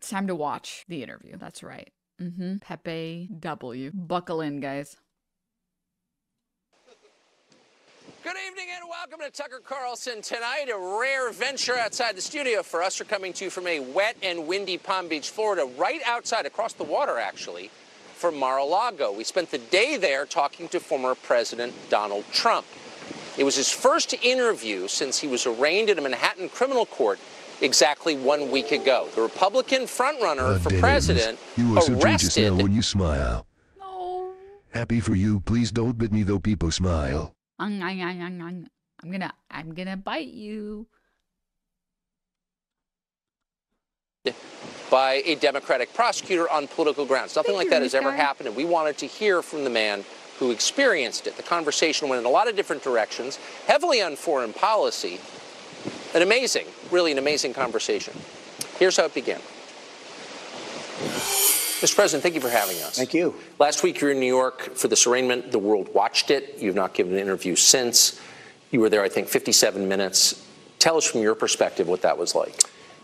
It's time to watch the interview. That's right. Pepe W. Buckle in, guys. Good evening and welcome to Tucker Carlson Tonight. A rare venture outside the studio for us. We're coming to you from a wet and windy Palm Beach, Florida, right outside, across the water, actually, from Mar-a-Lago. We spent the day there talking to former President Donald Trump. It was his first interview since he was arraigned in a Manhattan criminal court exactly 1 week ago. The Republican frontrunner for Denims, president you are so arrested. when you smile. No. Happy for you. Please don't bite me though people smile. I'm gonna bite you. By a Democratic prosecutor on political grounds. Nothing like that has ever happened, and we wanted to hear from the man who experienced it. The conversation went in a lot of different directions, heavily on foreign policy. Really an amazing conversation. Here's how it began. Mr. President, thank you for having us. Thank you. Last week you were in New York for this arraignment. The world watched it. You've not given an interview since. You were there, I think, 57 minutes. Tell us from your perspective what that was like.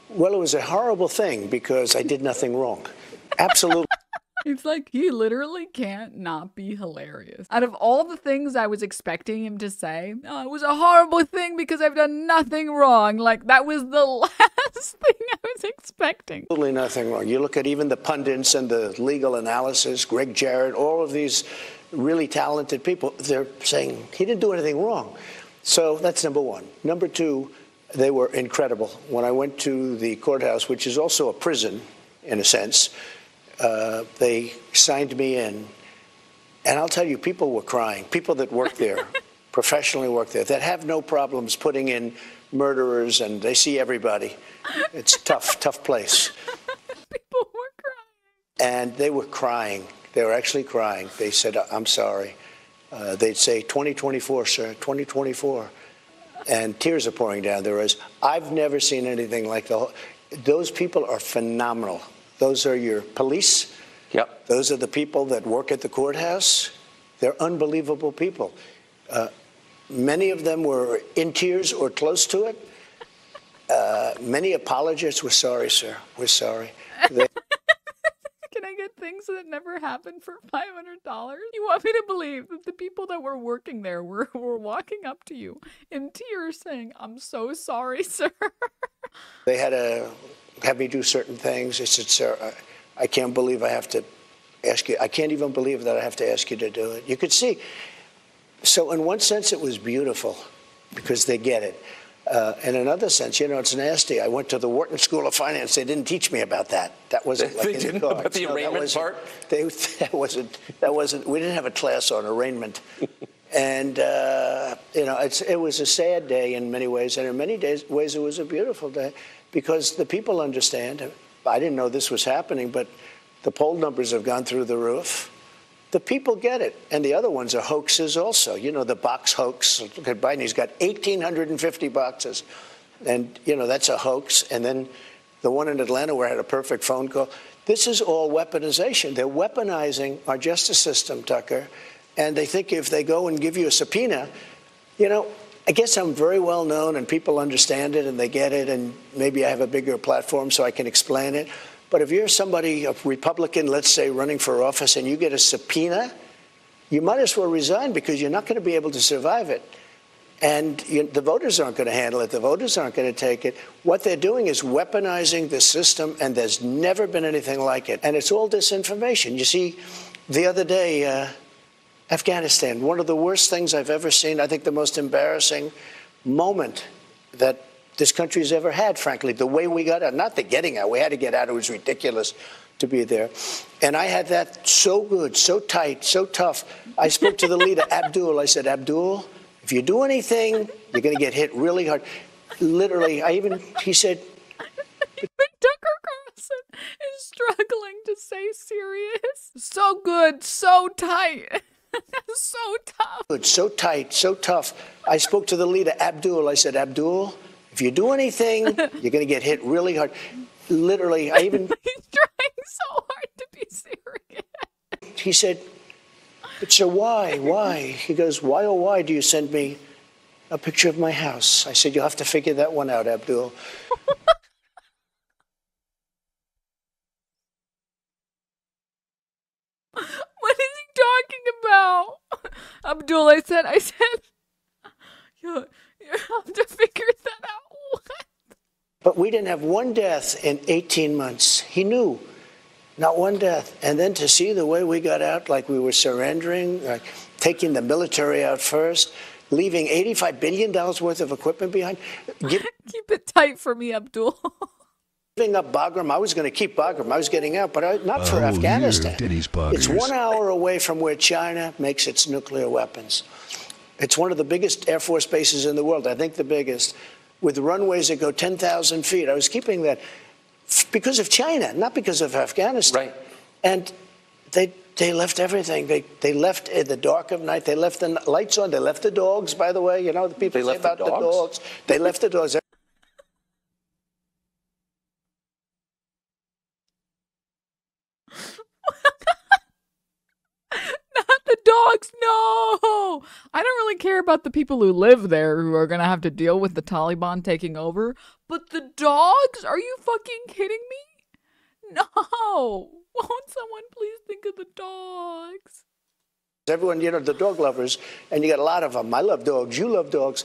Well, it was a horrible thing because I did nothing wrong. Absolutely. It's like he literally can't not be hilarious. Out of all the things I was expecting him to say, oh, it was a horrible thing because I've done nothing wrong. Like, that was the last thing I was expecting. Absolutely nothing wrong. You look at even the pundits and the legal analysis, Greg Jarrett, all of these really talented people, they're saying he didn't do anything wrong. So that's number one. Number two, they were incredible. When I went to the courthouse, which is also a prison in a sense, they signed me in. And I'll tell you, people were crying. People that work there, professionally work there, that have no problems putting in murderers, and they see everybody. It's tough place. People were crying. And they were crying. They were actually crying. They said, I'm sorry. They'd say, 2024, sir, 2024. And tears are pouring down their eyes. I've never seen anything like those people are phenomenal. Those are your police. Yep. Those are the people that work at the courthouse. They're unbelievable people. Many of them were in tears or close to it. Many apologists were sorry, sir. We're sorry. Can I get things that never happened for $500? You want me to believe that the people that were working there were walking up to you in tears saying, I'm so sorry, sir. They had to have me do certain things. I said, sir, I can't believe I have to ask you. I can't even believe that I have to ask you to do it. You could see. So in one sense, it was beautiful because they get it. In another sense, it's nasty. I went to the Wharton School of Finance. They didn't teach me about that. That wasn't like they didn't know about the arraignment part? That wasn't. We didn't have a class on arraignment. And, it was a sad day in many ways. And in many ways, it was a beautiful day because the people understand. I didn't know this was happening, but the poll numbers have gone through the roof. The people get it. And the other ones are hoaxes also. The box hoax. Look at Biden. He's got 1,850 boxes. And, that's a hoax. And then the one in Atlanta where I had a perfect phone call. This is all weaponization. They're weaponizing our justice system, Tucker. And they think if they go and give you a subpoena, I guess I'm very well known and people understand it and they get it. And maybe I have a bigger platform so I can explain it. But if you're somebody, a Republican, let's say, running for office, and you get a subpoena, you might as well resign because you're not going to be able to survive it. And the voters aren't going to handle it. The voters aren't going to take it. What they're doing is weaponizing the system, and there's never been anything like it. And it's all disinformation. You see, the other day, Afghanistan, one of the worst things I've ever seen, I think the most embarrassing moment that this country's ever had, frankly, the way we got out, not the getting out, we had to get out, it was ridiculous to be there. And I had that so good, so tight, so tough. I spoke to the leader, Abdul. I said, Abdul, if you do anything, you're going to get hit really hard. Literally, he said. But Tucker Carlson is struggling to say serious. So good, so tight. So tough. Good, so tight, so tough. I spoke to the leader, Abdul. I said, Abdul, if you do anything, you're going to get hit really hard. Literally, He's trying so hard to be serious. He said, but so why? Why? He goes, why, oh, why do you send me a picture of my house? I said, you'll have to figure that one out, Abdul. Abdul, I said, you have to figure that out. What? But we didn't have one death in 18 months. He knew, not one death. And then to see the way we got out, like we were surrendering, like taking the military out first, leaving $85 billion worth of equipment behind. Keep it tight for me, Abdul. Giving up Bagram. I was going to keep Bagram. I was getting out, but not for Afghanistan. It's 1 hour away from where China makes its nuclear weapons. It's one of the biggest Air Force bases in the world, I think the biggest, with runways that go 10,000 feet. I was keeping that because of China, not because of Afghanistan. Right. And they left everything. They left in the dark of night. They left the lights on. They left the dogs, by the way. You know, the people say about the dogs. They left the dogs. The dogs, no! I don't really care about the people who live there who are gonna have to deal with the Taliban taking over. But the dogs? Are you fucking kidding me? No! Won't someone please think of the dogs? Everyone, you know, the dog lovers, and you got a lot of them. I love dogs. You love dogs.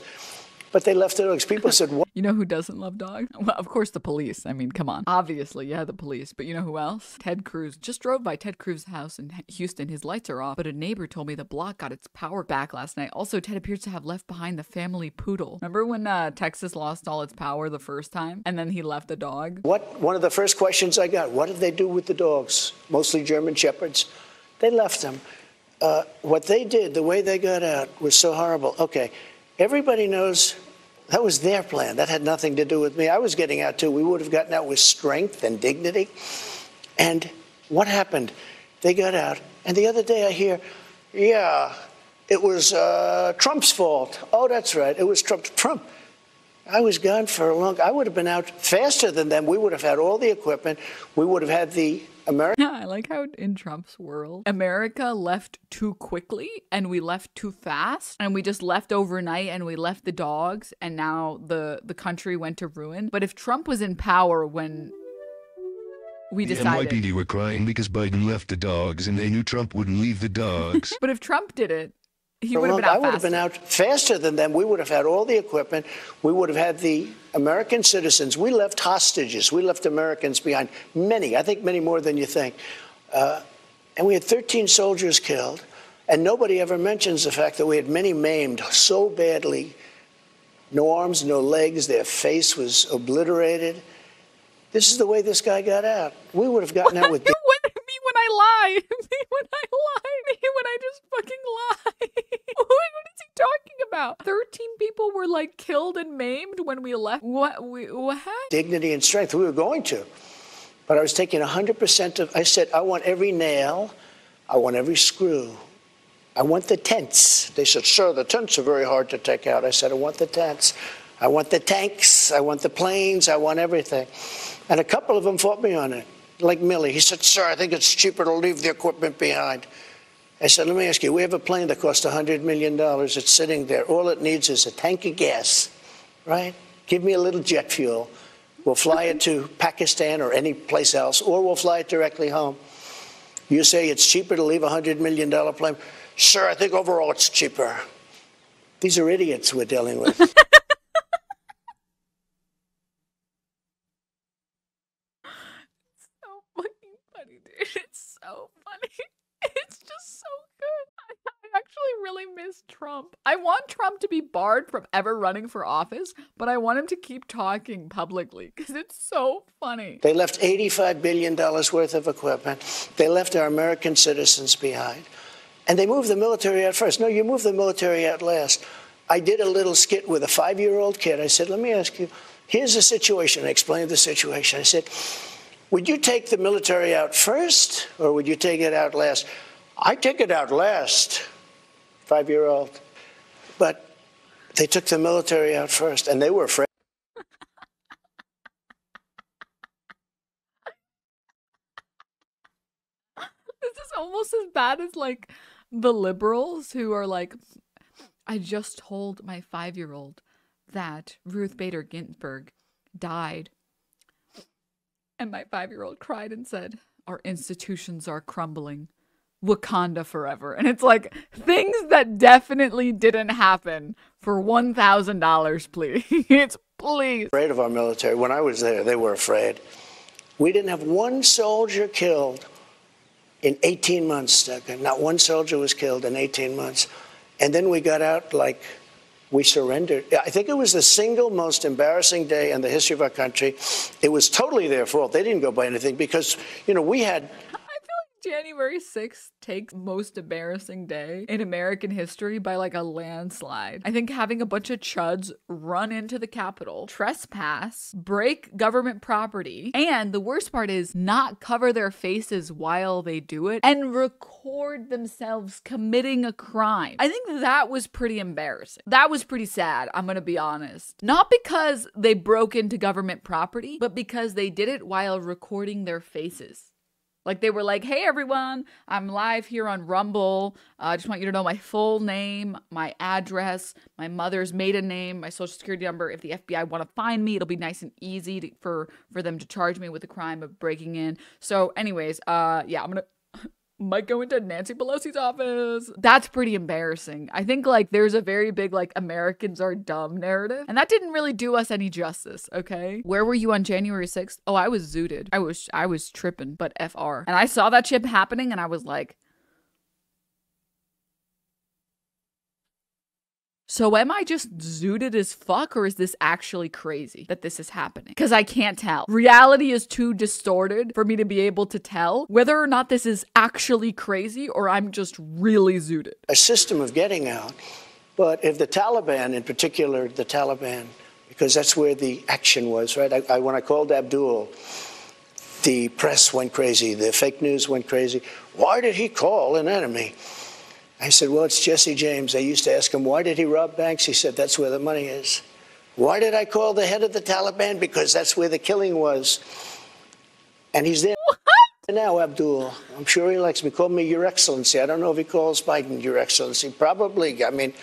But they left the dogs. People said, what? You know who doesn't love dogs? Well, of course, the police. I mean, come on. Obviously, yeah, the police. But you know who else? Ted Cruz. Just drove by Ted Cruz's house in Houston. His lights are off. But a neighbor told me the block got its power back last night. Also, Ted appears to have left behind the family poodle. Remember when Texas lost all its power the first time? And then he left the dog? One of the first questions I got, what did they do with the dogs? Mostly German Shepherds. They left them. What they did, the way they got out, was so horrible. Okay, everybody knows that was their plan. That had nothing to do with me. I was getting out too. We would have gotten out with strength and dignity. And what happened? They got out. And the other day I hear, yeah, it was Trump's fault. Oh, that's right. It was Trump. I was gone for a long. I would have been out faster than them. We would have had all the equipment. We would have had the American. Yeah, I like how in Trump's world, America left too quickly and we left too fast and we just left overnight and we left the dogs and now the country went to ruin. But if Trump was in power when we decided. The NYPD were crying because Biden left the dogs and they knew Trump wouldn't leave the dogs. But if Trump did it, he would have been out faster. I would have been out faster than them. We would have had all the equipment. We would have had the American citizens. We left hostages. We left Americans behind. Many, I think many more than you think. And we had 13 soldiers killed. And nobody ever mentions the fact that we had many maimed so badly. No arms, no legs. Their face was obliterated. This is the way this guy got out. We would have gotten out with... Me when I lie. Me when I lie. Me when I just fucking lie. What is he talking about? 13 people were like killed and maimed when we left. What? Dignity and strength. We were going to. But I was taking 100% of... I said, I want every nail. I want every screw. I want the tents. They said, sir, the tents are very hard to take out. I said, I want the tents. I want the tanks. I want the planes. I want everything. And a couple of them fought me on it. Like Millie. He said, sir, I think it's cheaper to leave the equipment behind. I said, let me ask you, we have a plane that cost $100 million. It's sitting there. All it needs is a tank of gas, right? Give me a little jet fuel. We'll fly it to Pakistan or any place else, or we'll fly it directly home. You say it's cheaper to leave a $100 million plane? Sir, I think overall it's cheaper. These are idiots we're dealing with. It's so funny. It's just so good. I actually really miss Trump. I want Trump to be barred from ever running for office, but I want him to keep talking publicly because it's so funny. They left $85 billion worth of equipment. They left our American citizens behind. And they moved the military out first. No, you moved the military out last. I did a little skit with a 5-year-old kid. I said, let me ask you, here's the situation. I explained the situation. I said, would you take the military out first, or would you take it out last? I take it out last, 5-year-old. But they took the military out first, and they were afraid. This is almost as bad as, like, the liberals who are like, I just told my 5-year-old that Ruth Bader Ginsburg died. And my 5-year-old cried and said, our institutions are crumbling. Wakanda forever. And it's like things that definitely didn't happen for $1,000, please. Please. Afraid of our military. When I was there, they were afraid. We didn't have one soldier killed in 18 months, Duncan. Not one soldier was killed in 18 months. And then we got out like we surrendered. I think it was the single most embarrassing day in the history of our country. It was totally their fault. They didn't go by anything because, we had... January 6th takes most embarrassing day in American history by like a landslide. I think having a bunch of chuds run into the Capitol, trespass, break government property, and the worst part is not cover their faces while they do it and record themselves committing a crime. I think that was pretty embarrassing. That was pretty sad, I'm gonna be honest. Not because they broke into government property, but because they did it while recording their faces. Like they were like, hey everyone, I'm live here on Rumble. I just want you to know my full name, my address, my mother's maiden name, my social security number. If the FBI want to find me, it'll be nice and easy for them to charge me with the crime of breaking in. So anyways, yeah, might go into Nancy Pelosi's office. That's pretty embarrassing. I think like there's a very big like Americans are dumb narrative, and that didn't really do us any justice, okay? Where were you on January 6th? Oh, I was zooted. I was tripping, but FR. And I saw that shit happening and I was like, so am I just zooted as fuck, or is this actually crazy that this is happening? Because I can't tell. Reality is too distorted for me to be able to tell whether or not this is actually crazy or I'm just really zooted. A system of getting out. But if the Taliban, in particular, the Taliban, because that's where the action was, right? When I called Abdul, the press went crazy. The fake news went crazy. Why did he call an enemy? I said, well, it's Jesse James. I used to ask him, why did he rob banks? He said, that's where the money is. Why did I call the head of the Taliban? Because that's where the killing was. And he's there now, Abdul. I'm sure he likes me. Call me Your Excellency. I don't know if he calls Biden Your Excellency. Probably. I mean,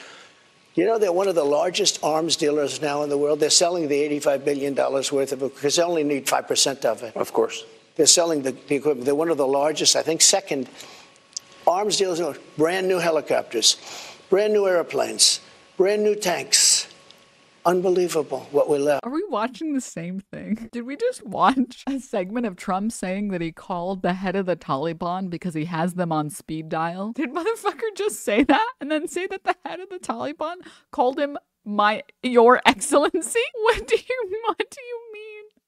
they're one of the largest arms dealers now in the world. They're selling the $85 billion worth of it because they only need 5% of it. Of course. They're selling the equipment. They're one of the largest, I think, second arms dealers, brand new helicopters, brand new airplanes, brand new tanks. Unbelievable what we left. Are we watching the same thing? Did we just watch a segment of Trump saying that he called the head of the Taliban because he has them on speed dial? Did motherfucker just say that and then say that the head of the Taliban called him Your Excellency? What do you mean?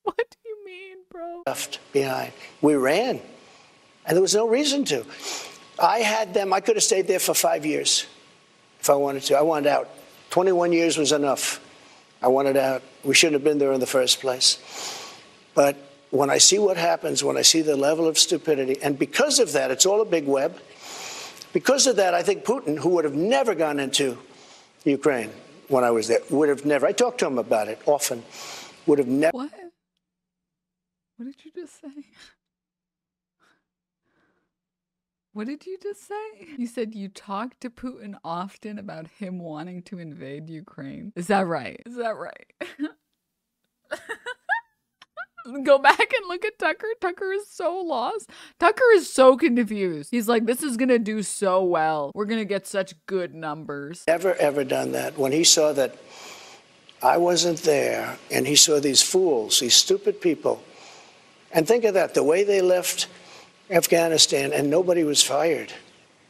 What do you mean, bro? Left behind. We ran, and there was no reason to. I had them. I could have stayed there for 5 years if I wanted to. I wanted out. 21 years was enough. I wanted out. We shouldn't have been there in the first place. But when I see what happens, when I see the level of stupidity, and because of that, it's all a big web. Because of that, I think Putin, who would have never gone into Ukraine when I was there, would have never. I talked to him about it often. Would have never. What? What did you just say? What did you just say? You said you talked to Putin often about him wanting to invade Ukraine. Is that right? Is that right? Go back and look at Tucker. Tucker is so lost. Tucker is so confused. He's like, this is going to do so well. We're going to get such good numbers. Never, ever done that. When he saw that I wasn't there and he saw these fools, these stupid people, and think of that, the way they left Afghanistan, and nobody was fired.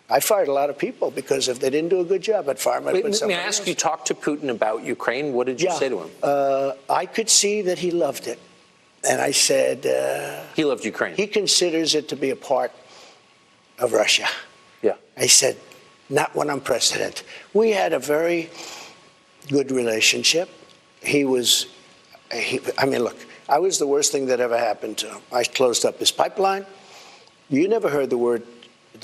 I fired a lot of people because if they didn't do a good job, I'd fire them. May I ask, you talked to Putin about Ukraine. What did you say to him? I could see that he loved it. And I said... he loved Ukraine. He considers it to be a part of Russia. Yeah. I said, not when I'm president. We had a very good relationship. I mean, look, I was the worst thing that ever happened to him. I closed up his pipeline. You never heard the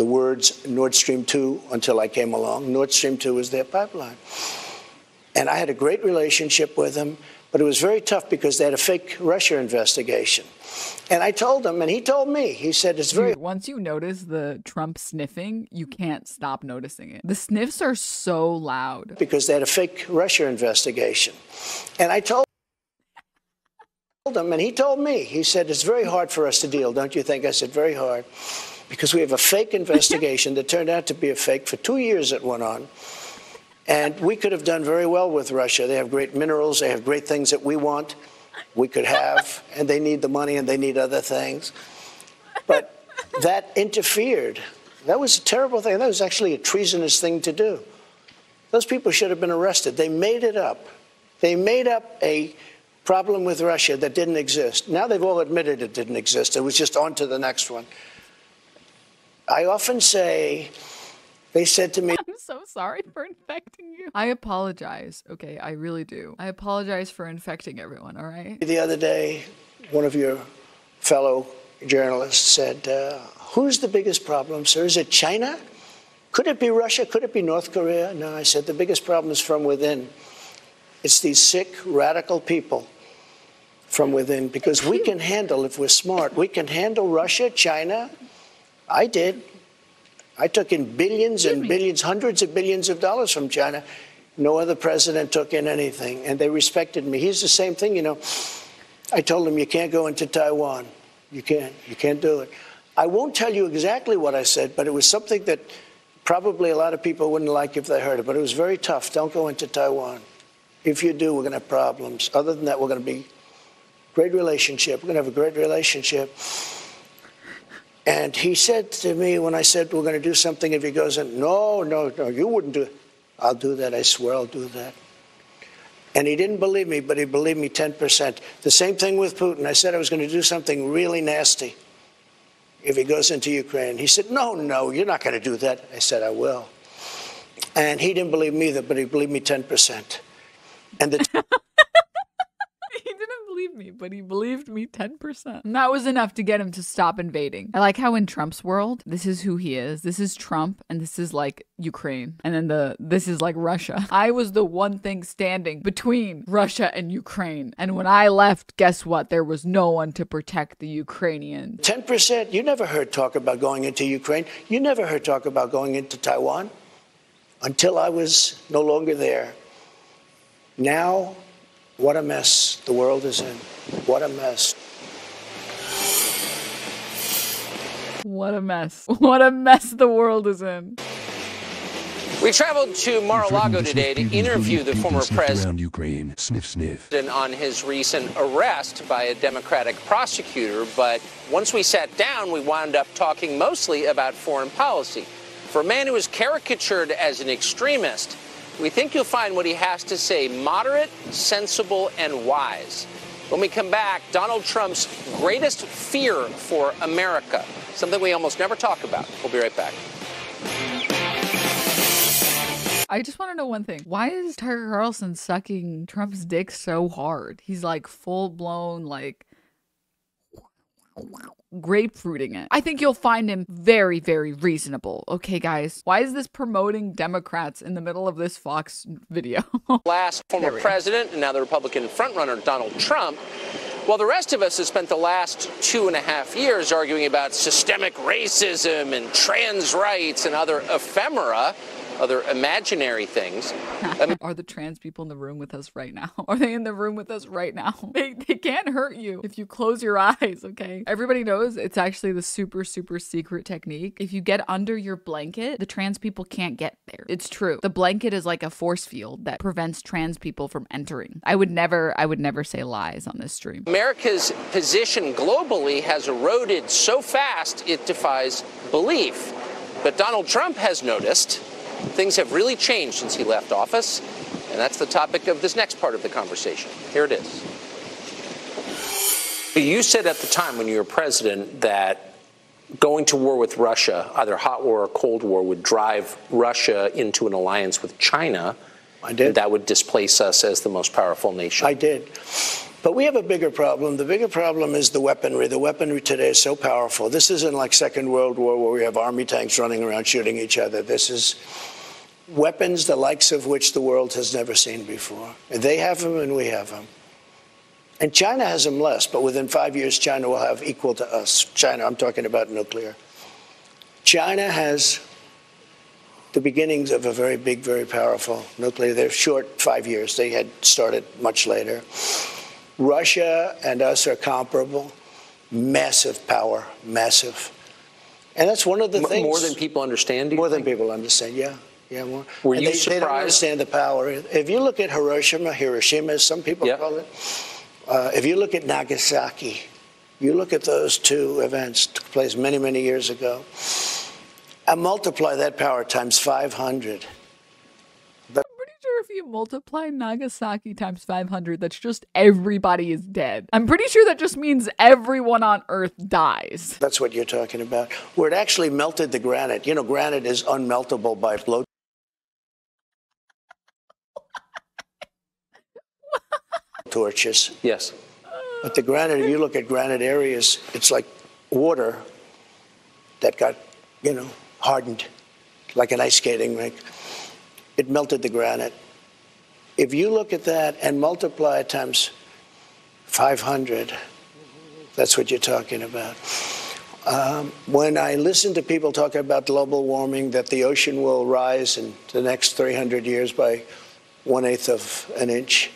words Nord Stream 2 until I came along. Nord Stream 2 was their pipeline. And I had a great relationship with him, but it was very tough because they had a fake Russia investigation. And I told him, and he told me, he said, it's very... Dude, once you notice the Trump sniffing, you can't stop noticing it. The sniffs are so loud. Because they had a fake Russia investigation. And I told told him, and he told me, he said, it's very hard for us to deal, don't you think? I said, very hard, because we have a fake investigation that turned out to be a fake. For 2 years it went on. And we could have done very well with Russia. They have great minerals. They have great things that we want, we could have, and they need the money and they need other things. But that interfered. That was a terrible thing. That was actually a treasonous thing to do. Those people should have been arrested. They made it up. They made up a problem with Russia that didn't exist. Now they've all admitted it didn't exist. It was just on to the next one. I often say, they said to me, I'm so sorry for infecting you. I apologize. Okay, I really do. I apologize for infecting everyone, all right? the other day, one of your fellow journalists said, who's the biggest problem, sir? Is it China? Could it be Russia? Could it be North Korea? No, I said, the biggest problem is from within. It's these sick, radical people from within, because we can handle, if we're smart, we can handle Russia, China. I did. I took in billions and billions, hundreds of billions of dollars from China. No other president took in anything, and they respected me. He's the same thing, you know. I told him, you can't go into Taiwan. You can't do it. I won't tell you exactly what I said, but it was something that probably a lot of people wouldn't like if they heard it, but it was very tough. Don't go into Taiwan. If you do, we're going to have problems. Other than that, we're going to be great relationship. We're going to have a great relationship. And he said to me, when I said, we're going to do something, if he goes in, no, you wouldn't do it. I'll do that. I swear I'll do that. And he didn't believe me, but he believed me 10%. The same thing with Putin. I said I was going to do something really nasty if he goes into Ukraine. He said, no, you're not going to do that. I said, I will. And he didn't believe me either, but he believed me 10%. And the He didn't believe me, but he believed me 10%. And that was enough to get him to stop invading. I like how in Trump's world, this is who he is. This is Trump, and this is like Ukraine. And then this is like Russia. I was the one thing standing between Russia and Ukraine. And when I left, guess what? There was no one to protect the Ukrainians. 10%, you never heard talk about going into Ukraine. You never heard talk about going into Taiwan until I was no longer there. Now, what a mess the world is in. What a mess. What a mess. What a mess the world is in. We traveled to Mar-a-Lago today to interview the former president Ukraine. Sniff, sniff. on his recent arrest by a Democratic prosecutor. But once we sat down, we wound up talking mostly about foreign policy. For a man who was caricatured as an extremist, we think you'll find what he has to say moderate, sensible, and wise. When we come back, Donald Trump's greatest fear for America, something we almost never talk about. We'll be right back. I just want to know one thing. Why is Tucker Carlson sucking Trump's dick so hard? He's like full-blown, like, grapefruiting it. I think you'll find him very, very reasonable. Okay, guys, why is this promoting Democrats in the middle of this Fox video? Last former president and now the Republican frontrunner Donald Trump. While the rest of us have spent the last 2.5 years arguing about systemic racism and trans rights and other ephemera, other imaginary things. Are the trans people in the room with us right now? Are they in the room with us right now? They can't hurt you if you close your eyes, okay? Everybody knows it's actually the super, super secret technique. If you get under your blanket, the trans people can't get there. It's true. The blanket is like a force field that prevents trans people from entering. I would never say lies on this stream. America's position globally has eroded so fast it defies belief. But Donald Trump has noticed things have really changed since he left office, and that's the topic of this next part of the conversation. Here it is. You said at the time when you were president that going to war with Russia, either hot war or cold war, would drive Russia into an alliance with China. I did. And that would displace us as the most powerful nation. I did. But we have a bigger problem. The bigger problem is the weaponry. The weaponry today is so powerful. This isn't like Second World War where we have army tanks running around shooting each other. This is weapons the likes of which the world has never seen before. They have them and we have them. And China has them less, but within 5 years, China will have equal to us. China, I'm talking about nuclear. China has the beginnings of a very big, very powerful nuclear. They're short 5 years. They had started much later. Russia and us are comparable. Massive power, massive. And that's one of the things. More than people understand, do you More think? than people understand, yeah. Yeah, more. Were you They don't surprised? understand the power. If you look at Hiroshima, as some people Yep. call it, if you look at Nagasaki, you look at those two events, took place many, many years ago, and multiply that power times 500. Pretty sure if you multiply Nagasaki times 500, that's just everybody is dead. I'm pretty sure that just means everyone on Earth dies. That's what you're talking about. Where it actually melted the granite. You know, granite is unmeltable by blow torches. Yes. But the granite, if you look at granite areas, it's like water that got, hardened, like an ice skating rink. It melted the granite. If you look at that and multiply it times 500, that's what you're talking about. When I listen to people talk about global warming, that the ocean will rise in the next 300 years by 1/8 of an inch,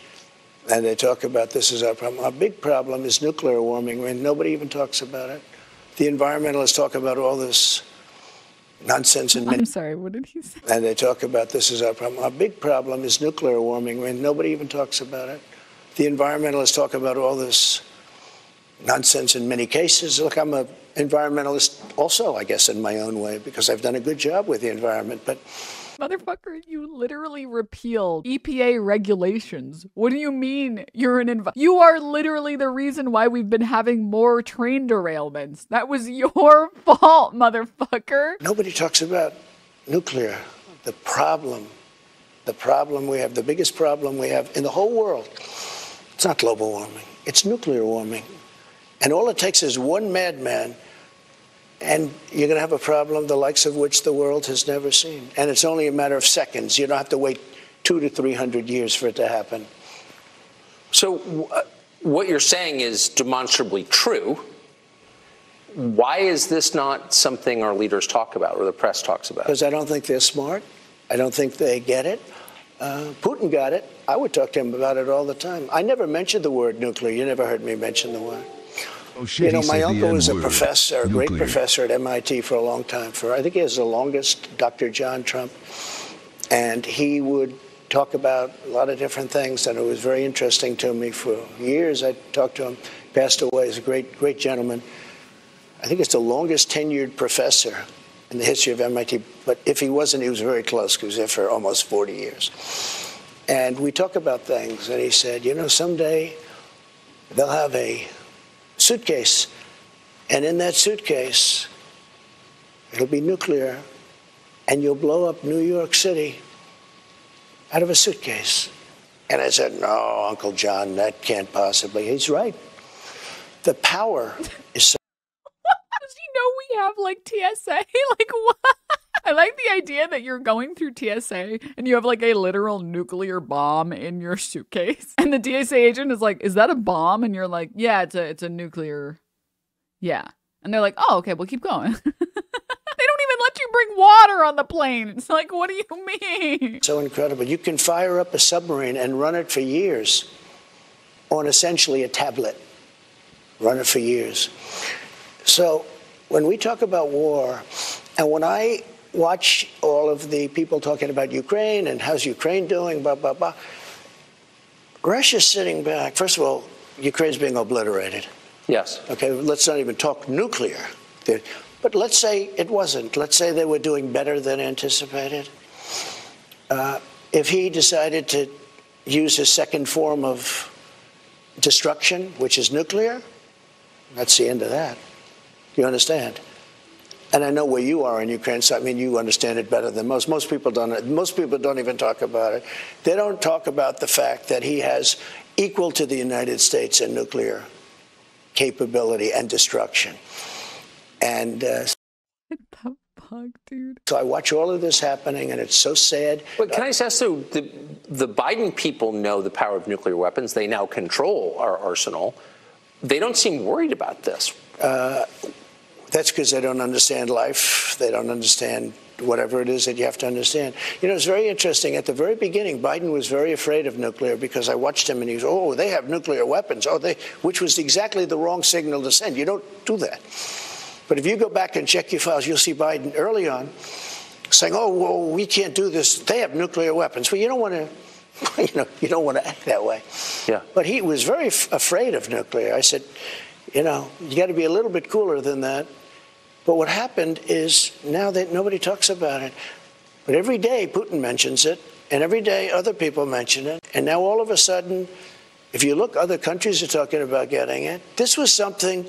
and they talk about this is our problem. Our big problem is nuclear warming, and nobody even talks about it. The environmentalists talk about all this nonsense and I'm sorry, what did he say? and they talk about this is our problem. Our big problem is nuclear warming, and nobody even talks about it. The environmentalists talk about all this nonsense in many cases. Look, I'm an environmentalist also, I guess, in my own way, because I've done a good job with the environment. But Motherfucker, you literally repealed EPA regulations. What do you mean you're You are literally the reason why we've been having more train derailments. That was your fault, motherfucker. nobody talks about nuclear. The problem we have, the biggest problem we have in the whole world, it's not global warming, it's nuclear warming. And all it takes is one madman, and you're going to have a problem the likes of which the world has never seen. And it's only a matter of seconds. You don't have to wait 200 to 300 years for it to happen. So what you're saying is demonstrably true. Why is this not something our leaders talk about or the press talks about? Because I don't think they're smart. I don't think they get it. Putin got it. I would talk to him about it all the time. I never mentioned the word nuclear. You never heard me mention the word. Oh, shit, he My said the uncle was a N-word. professor, a great Nuclear. professor at MIT for a long time. I think he was the longest, Dr. John Trump. And he would talk about a lot of different things, and it was very interesting to me. For years, I talked to him. Passed away. He's a great, great gentleman. I think it's the longest tenured professor in the history of MIT. But if he wasn't, he was very close. He was there for almost 40 years. And we talk about things, and he said, someday they'll have a suitcase, and in that suitcase, it'll be nuclear, and you'll blow up New York City out of a suitcase. And I said, no, Uncle John, that can't possibly. He's right. The power is so. Does he know we have like TSA? Like what? I like the idea that you're going through TSA and you have like a literal nuclear bomb in your suitcase. And the TSA agent is like, is that a bomb? And you're like, yeah, it's a nuclear. Yeah. And they're like, oh, okay, well, keep going. They don't even let you bring water on the plane. It's like, what do you mean? So incredible. You can fire up a submarine and run it for years on essentially a tablet. Run it for years. So when we talk about war, and when I watch all of the people talking about Ukraine and how's Ukraine doing, blah, blah, blah, Russia's sitting back. First of all, Ukraine's being obliterated. Yes. Okay, let's not even talk nuclear. But let's say it wasn't. Let's say they were doing better than anticipated. If he decided to use his second form of destruction, which is nuclear, that's the end of that. You understand? And I know where you are in Ukraine, so I mean, you understand it better than most. Most people don't. Most people don't even talk about it. They don't talk about the fact that he has equal to the United States in nuclear capability and destruction. And What the fuck, dude? so I watch all of this happening, and it's so sad. But can I just ask, so the Biden people know the power of nuclear weapons. They now control our arsenal. They don't seem worried about this. That's because they don't understand life. They don't understand whatever it is that you have to understand. You know, it's very interesting. At the very beginning, Biden was very afraid of nuclear because I watched him and he was, oh, they have nuclear weapons. Oh, which was exactly the wrong signal to send. You don't do that. But if you go back and check your files, you'll see Biden early on saying, oh, well, we can't do this. They have nuclear weapons. Well, you don't want to, you don't want to act that way. Yeah. But he was very afraid of nuclear. I said, you got to be a little bit cooler than that. But what happened is now that nobody talks about it. But every day Putin mentions it, and every day other people mention it. And now all of a sudden, if you look, other countries are talking about getting it. This was something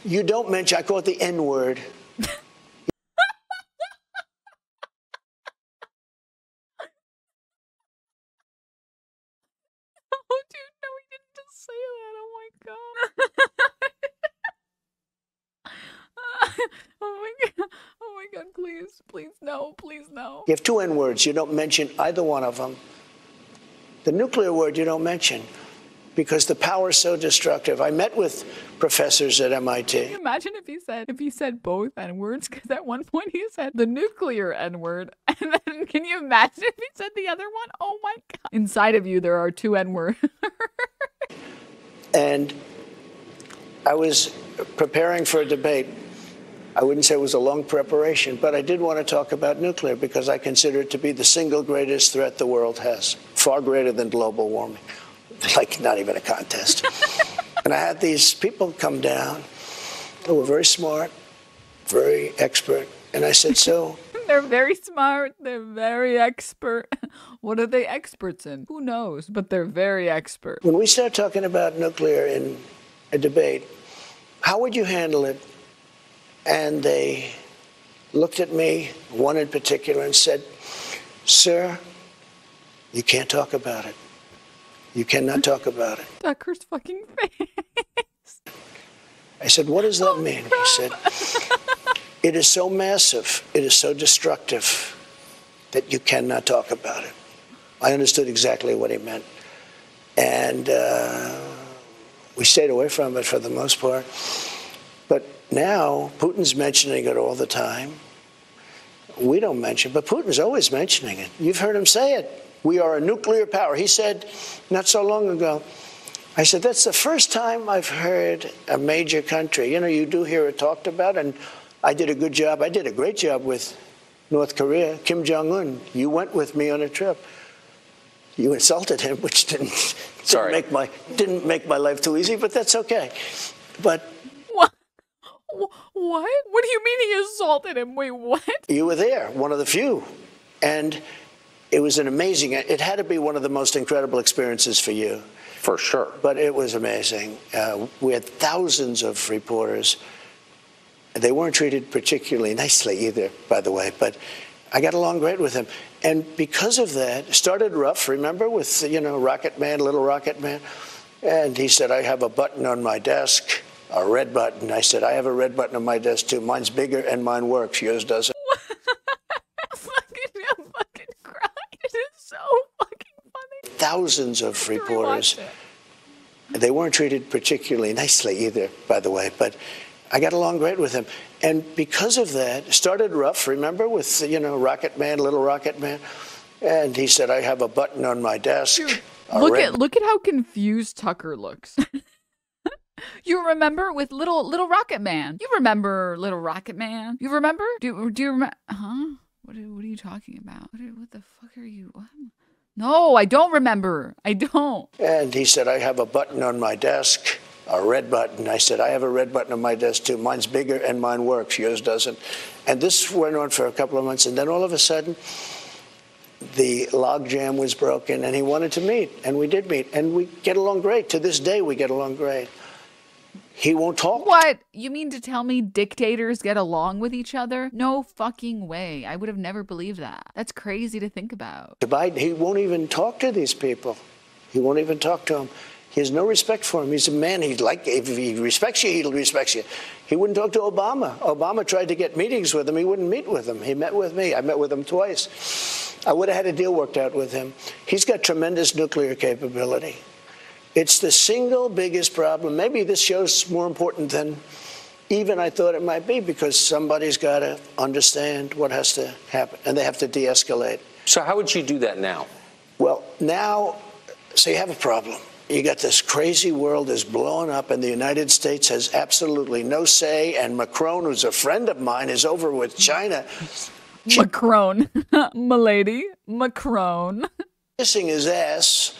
you don't mention. I call it the N-word. Oh, dude, no, he didn't just say that. Oh, my God. Oh, my God. Oh, my God, please, please, no, please, no. You have two N-words. You don't mention either one of them. The nuclear word you don't mention because the power is so destructive. I met with professors at MIT. Can you imagine if he said both N-words? Because at one point he said the nuclear N-word. And then can you imagine if he said the other one? Oh, my God. Inside of you, there are two N-words. And I was preparing for a debate. I wouldn't say it was a long preparation, but I did want to talk about nuclear because I consider it to be the single greatest threat the world has, far greater than global warming, like not even a contest. And I had these people come down who were very smart, very expert, and I said, so... They're very smart. They're very expert. What are they experts in? Who knows? But they're very expert. When we start talking about nuclear in a debate, how would you handle it? And they looked at me, one in particular, and said, sir, you can't talk about it. You cannot talk about it. Tucker's fucking face. I said, what does that mean? He said, it is so massive, it is so destructive that you cannot talk about it. I understood exactly what he meant. And we stayed away from it for the most part. But now Putin's mentioning it all the time. We don't mention it, but Putin's always mentioning it. You've heard him say it. We are a nuclear power. He said not so long ago, I said, that's the first time I've heard a major country. You do hear it talked about, and I did a good job. I did a great job with North Korea, Kim Jong-un. You went with me on a trip. You insulted him, which didn't make my life too easy, but that's okay. But what? What do you mean he assaulted him? Wait, what? You were there, one of the few. And it was an amazing, it had to be one of the most incredible experiences for you. For sure. But it was amazing. We had thousands of reporters. They weren't treated particularly nicely either, by the way, but I got along great with him. And because of that, it started rough, remember, with, Rocket Man, Little Rocket Man. And he said, I have a button on my desk. A red button. I said, I have a red button on my desk, too. Mine's bigger and mine works. Yours doesn't. I'm fucking crying. It is so fucking funny. Thousands of reporters. They weren't treated particularly nicely either, by the way, but I got along great with him. And because of that, it started rough, remember, with, Rocket Man, Little Rocket Man. And he said, I have a button on my desk. Dude, look at how confused Tucker looks. You remember with Little Rocket Man? You remember Little Rocket Man? You remember? Do you remember? Huh? What are you talking about? What the fuck are you? What? No, I don't remember. I don't. And he said, I have a button on my desk, a red button. I said, I have a red button on my desk, too. Mine's bigger and mine works. Yours doesn't. And this went on for a couple of months. And then all of a sudden, the logjam was broken, and he wanted to meet. And we did meet. And we get along great. To this day, we get along great. He won't talk. What? You mean to tell me dictators get along with each other? No fucking way. I would have never believed that. That's crazy to think about. Biden, he won't even talk to these people. He won't even talk to them. He has no respect for him. He's a man. If he respects you, he'll respect you. He wouldn't talk to Obama. Obama tried to get meetings with him. He wouldn't meet with him. He met with me. I met with him twice. I would have had a deal worked out with him. He's got tremendous nuclear capability. It's the single biggest problem. Maybe this show's more important than even I thought it might be, because somebody's got to understand what has to happen, and they have to de-escalate. So how would you do that now? Well, now, so you have a problem. You got this crazy world is blowing up, and the United States has absolutely no say, and Macron, who's a friend of mine, is over with China. Macron. Milady. Macron. Kissing his ass,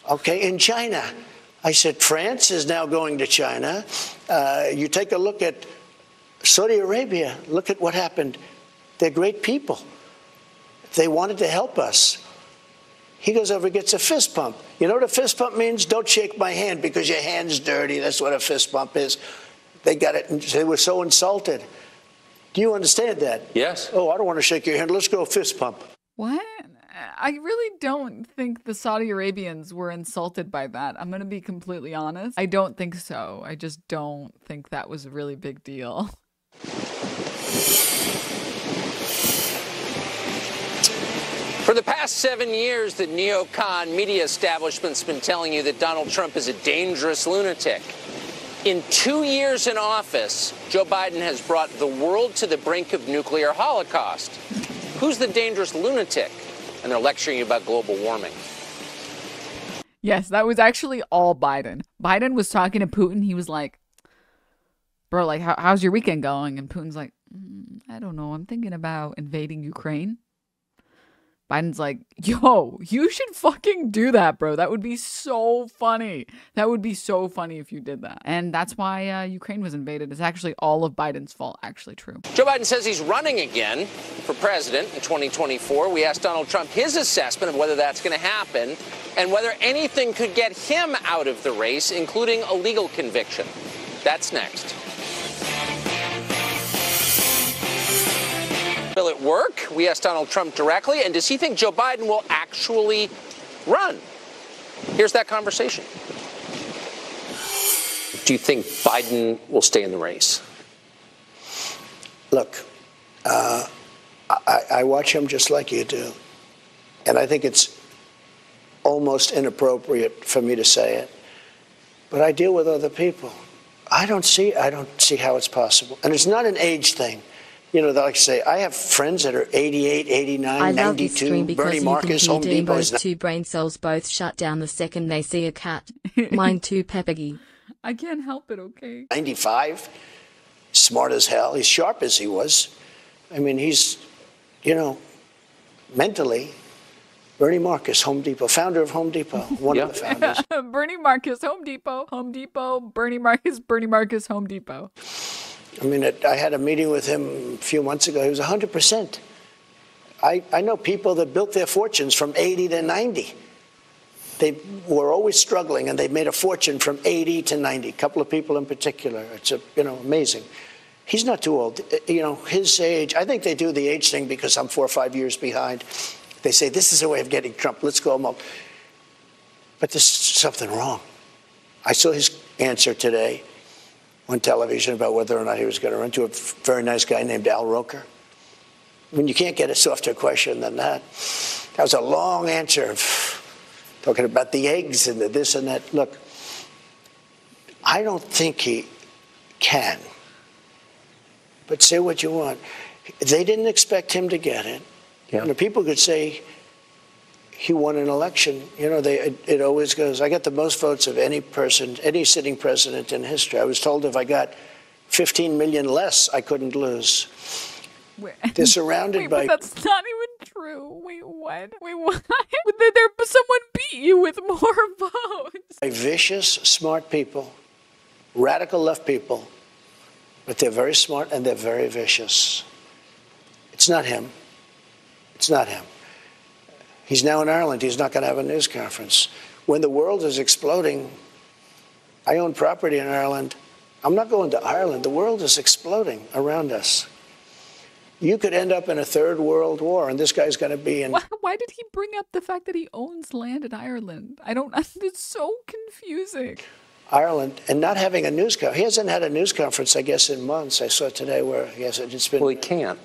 okay, in China. I said, France is now going to China. You take a look at Saudi Arabia. Look at what happened. They're great people. They wanted to help us. He goes over and gets a fist pump. You know what a fist pump means? Don't shake my hand because your hand's dirty. That's what a fist pump is. They got it, and they were so insulted. Do you understand that? Yes. Oh, I don't want to shake your hand. Let's go fist pump. What? I really don't think the Saudi Arabians were insulted by that. I'm going to be completely honest. I don't think so. I just don't think that was a really big deal. For the past 7 years, the neocon media establishment's been telling you that Donald Trump is a dangerous lunatic. In 2 years in office, Joe Biden has brought the world to the brink of nuclear holocaust. Who's the dangerous lunatic? And they're lecturing you about global warming. Yes, that was actually all Biden. Biden was talking to Putin. He was like, bro, like, how's your weekend going? And Putin's like, I don't know. I'm thinking about invading Ukraine. Biden's like, yo, you should fucking do that, bro. That would be so funny. That would be so funny if you did that. And that's why Ukraine was invaded. It's actually all of Biden's fault, actually true. Joe Biden says he's running again for president in 2024. We asked Donald Trump his assessment of whether that's going to happen and whether anything could get him out of the race, including a legal conviction. That's next. Will it work? We asked Donald Trump directly. And does he think Joe Biden will actually run? Here's that conversation. Do you think Biden will stay in the race? Look, I watch him just like you do. And I think it's almost inappropriate for me to say it. But I deal with other people. I don't see how it's possible. And it's not an age thing. You know, like I say, I have friends that are 88, 89, 92. Bernie Marcus, Home Depot is two brain cells both shut down the second they see a cat. Mine too, Peppergy. I can't help it, okay? 95, smart as hell. He's sharp as he was. I mean, he's, you know, mentally, Bernie Marcus, Home Depot, founder of Home Depot, one of the founders. Bernie Marcus, Home Depot, Bernie Marcus, Home Depot. I mean, I had a meeting with him a few months ago. He was 100%. I know people that built their fortunes from 80 to 90. They were always struggling, and they made a fortune from 80 to 90. A couple of people in particular. It's amazing. He's not too old. You know, his age. I think they do the age thing because I'm 4 or 5 years behind. They say this is a way of getting Trump. Let's go amok. But there's something wrong. I saw his answer today on television about whether or not he was going to run to a very nice guy named Al Roker. I mean, you can't get a softer question than that. That was a long answer talking about the eggs and the this and that. Look, I don't think he can. But say what you want. They didn't expect him to get it. Yeah. You know, people could say he won an election. You know, it always goes, I got the most votes of any person, any sitting president in history. I was told if I got 15 million less, I couldn't lose. They're surrounded by... But that's not even true. Wait, what? Wait, what? Someone beat you with more votes. Vicious, smart people, radical left people, but they're very smart and they're very vicious. It's not him. It's not him. He's now in Ireland. He's not going to have a news conference. When the world is exploding, I own property in Ireland. I'm not going to Ireland. The world is exploding around us. You could end up in a third world war, and this guy's going to be in... Why did he bring up the fact that he owns land in Ireland? It's so confusing. Ireland, and not having a news conference. He hasn't had a news conference, I guess, in months. I saw today where he hasn't. It's been... Well, he can't.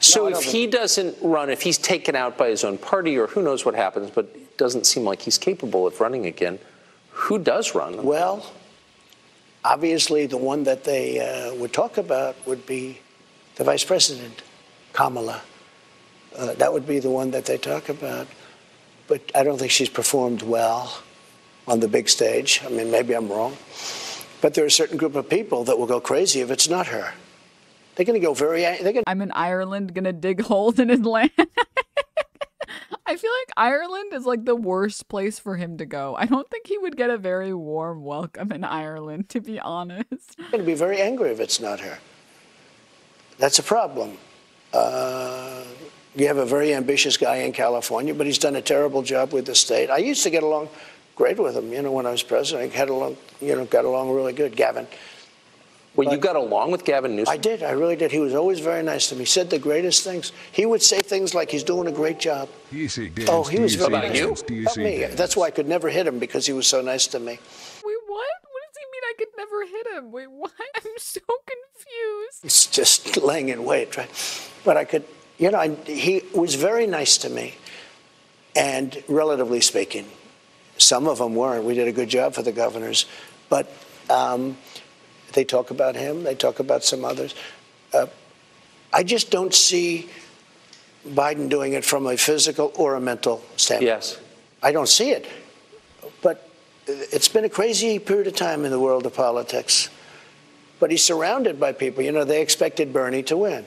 So if he doesn't run, if he's taken out by his own party, or who knows what happens, but it doesn't seem like he's capable of running again, who does run? Well, Obviously, the one that they would talk about would be the vice president, Kamala. That would be the one that they talk about. But I don't think she's performed well on the big stage. I mean, maybe I'm wrong. But there are a certain group of people that will go crazy if it's not her. They're going to go I'm in Ireland, going to dig holes in his land. I feel like Ireland is like the worst place for him to go. I don't think he would get a very warm welcome in Ireland, to be honest. They're going to be very angry if it's not her. That's a problem. You have a very ambitious guy in California, but he's done a terrible job with the state. I used to get along great with him, when I was president. I got along really good, Gavin. Well, you got along with Gavin Newsom? I did. I really did. He was always very nice to me. He said the greatest things. He would say things like he's doing a great job. He was very about you? About me. That's why I could never hit him, because he was so nice to me. Wait, what? What does he mean I could never hit him? Wait, what? I'm so confused. It's just laying in wait, right? But I could, he was very nice to me. And relatively speaking, some of them weren't. We did a good job for the governors. But they talk about him. They talk about some others. I just don't see Biden doing it from a physical or a mental standpoint. Yes. I don't see it. But it's been a crazy period of time in the world of politics. But he's surrounded by people. They expected Bernie to win.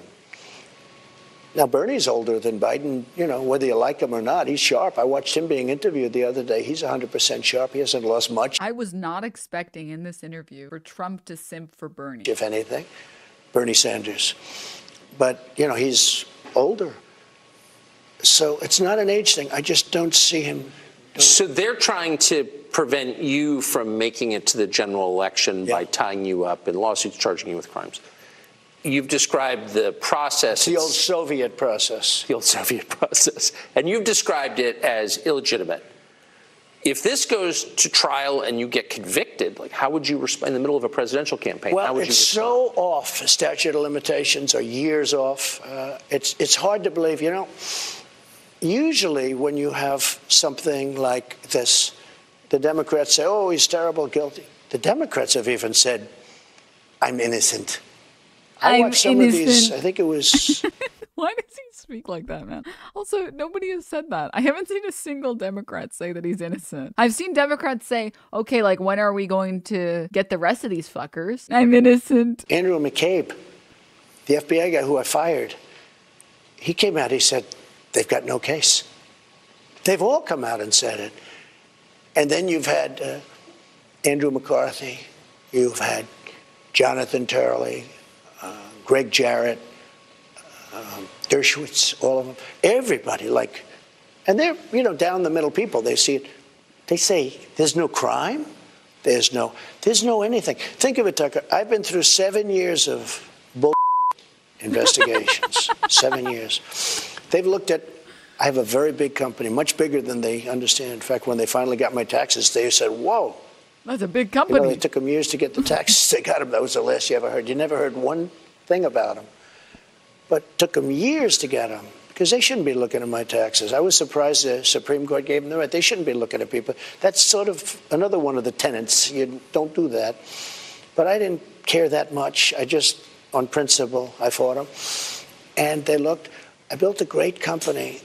Now, Bernie's older than Biden, whether you like him or not. He's sharp. I watched him being interviewed the other day. He's 100% sharp. He hasn't lost much. I was not expecting in this interview for Trump to simp for Bernie. If anything, Bernie Sanders. But, he's older. So it's not an age thing. I just don't see him. So they're trying to prevent you from making it to the general election by tying you up in lawsuits, charging you with crimes. You've described the process. The old Soviet process. The old Soviet process. And you've described it as illegitimate. If this goes to trial and you get convicted, how would you respond in the middle of a presidential campaign? Well, it's so off. Statute of limitations are years off. It's hard to believe. Usually when you have something like this, the Democrats say, oh, he's terrible, guilty. The Democrats have even said, I'm innocent. I watched some of these, I think it was... Why does he speak like that, man? Also, nobody has said that. I haven't seen a single Democrat say that he's innocent. I've seen Democrats say, okay, when are we going to get the rest of these fuckers? I'm innocent. Andrew McCabe, the FBI guy who I fired, he came out, he said, they've got no case. They've all come out and said it. And then you've had Andrew McCarthy, you've had Jonathan Turley, Greg Jarrett, Dershowitz, all of them, everybody, and they're, down the middle people. They see it. They say, there's no crime. There's no anything. Think of it, Tucker. I've been through 7 years of bull investigations, 7 years. They've looked at, I have a very big company, much bigger than they understand. In fact, when they finally got my taxes, they said, whoa. That's a big company. It took them years to get the taxes. They got them. That was the last you ever heard. You never heard one thing about them. But it took them years to get them, because they shouldn't be looking at my taxes. I was surprised the Supreme Court gave them the right. They shouldn't be looking at people. That's sort of another one of the tenets. You don't do that. But I didn't care that much. I just, on principle, I fought them. And they looked. I built a great company.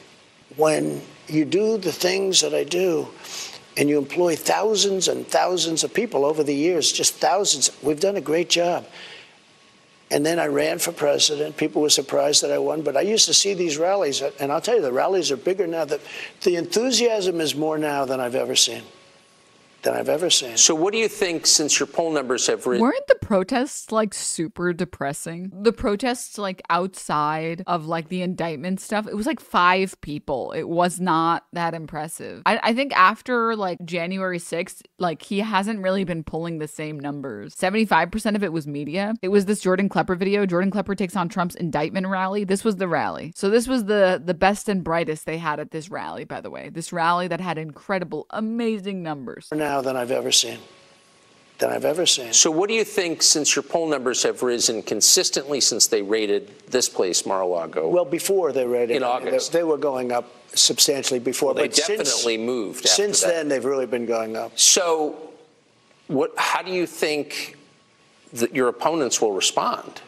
When you do the things that I do, and you employ thousands and thousands of people over the years, just thousands, we've done a great job. And then I ran for president. People were surprised that I won. But I used to see these rallies, and I'll tell you, the rallies are bigger now. The enthusiasm is more now than I've ever seen. So what do you think, since your poll numbers have risen? Weren't the protests super depressing? The protests outside of the indictment stuff, it was 5 people. It was not that impressive. I think after January 6th, he hasn't really been pulling the same numbers. 75% of it was media. It was this Jordan Klepper video. Jordan Klepper takes on Trump's indictment rally. This was the rally. So this was the best and brightest they had at this rally, by the way. This rally that had incredible, amazing numbers. Now than I've ever seen. So what do you think, since your poll numbers have risen consistently since they raided this place, Mar-a-Lago? Well, before they raided. In August. They were going up substantially before. Well, they definitely moved after Since then, they've really been going up. So how do you think your opponents will respond.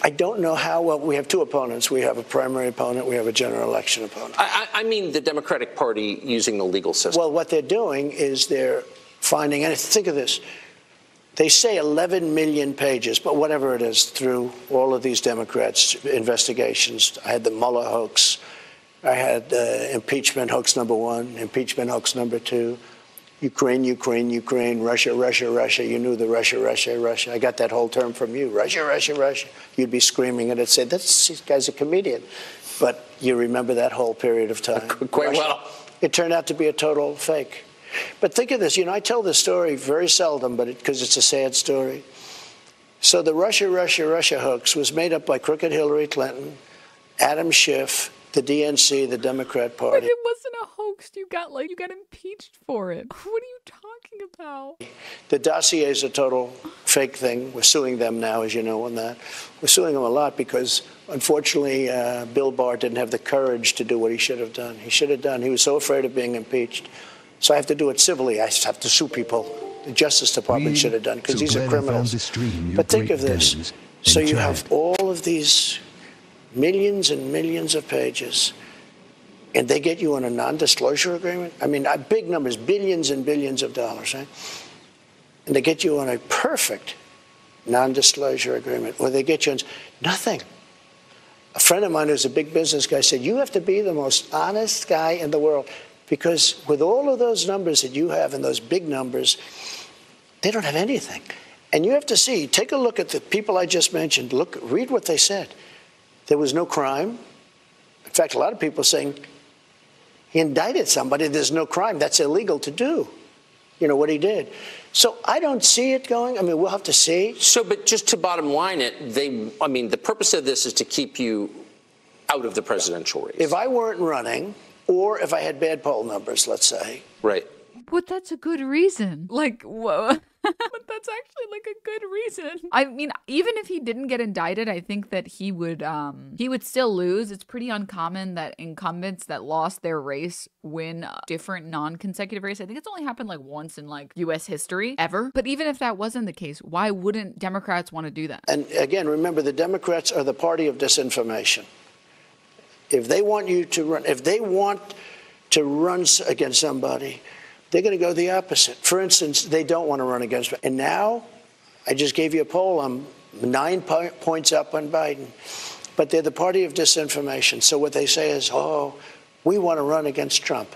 I don't know how well. We have two opponents. We have a primary opponent. We have a general election opponent. I mean the Democratic Party using the legal system. Well, what they're doing is they're finding, and think of this, they say 11 million pages, but whatever it is, through all of these Democrats' investigations. I had the Mueller hoax. I had impeachment hoax number 1, impeachment hoax number 2. Ukraine, Ukraine, Ukraine, Russia, Russia, Russia. You knew the Russia, Russia, Russia. I got that whole term from you, Russia, Russia, Russia. You'd be screaming and it'd say, this guy's a comedian. But you remember that whole period of time. Quite Russia. well. It turned out to be a total fake. But think of this. I tell this story very seldom, but because it's a sad story. So the Russia, Russia, Russia hoax was made up by crooked Hillary Clinton, Adam Schiff, the DNC, the Democrat Party. But it wasn't a hoax. You got impeached for it. What are you talking about? The dossier is a total fake thing. We're suing them now, as you know, on that. We're suing them a lot because, unfortunately, Bill Barr didn't have the courage to do what he should have done. He was so afraid of being impeached. So I have to do it civilly. I have to sue people. The Justice Department should have done because these are criminals. But think of this. So you have all of these millions and millions of pages, and they get you on a non-disclosure agreement? I mean, big numbers, billions and billions of dollars, right? And they get you on a perfect non-disclosure agreement, or they get you on nothing. A friend of mine who's a big business guy said, you have to be the most honest guy in the world, because with all of those numbers that you have and those big numbers, they don't have anything. And you have to see, take a look at the people I just mentioned. Read what they said. There was no crime. In fact, a lot of people are saying he indicted somebody. There's no crime. That's illegal to do, what he did. So I don't see it going. I mean, we'll have to see. So, but just to bottom line it, the purpose of this is to keep you out of the presidential race. If I weren't running, or if I had bad poll numbers, let's say. Right. But that's a good reason. Whoa. But that's actually a good reason. I mean, even if he didn't get indicted, I think that he would still lose. It's pretty uncommon that incumbents that lost their race win a different non-consecutive race. I think it's only happened once in U.S. history ever. But even if that wasn't the case, why wouldn't Democrats want to do that? And again, remember, the Democrats are the party of disinformation. If they want you to run, if they want to run against somebody, they're going to go the opposite. For instance, they don't want to run against me. And now, I just gave you a poll. I'm 9 points up on Biden. But they're the party of disinformation. So what they say is, we want to run against Trump.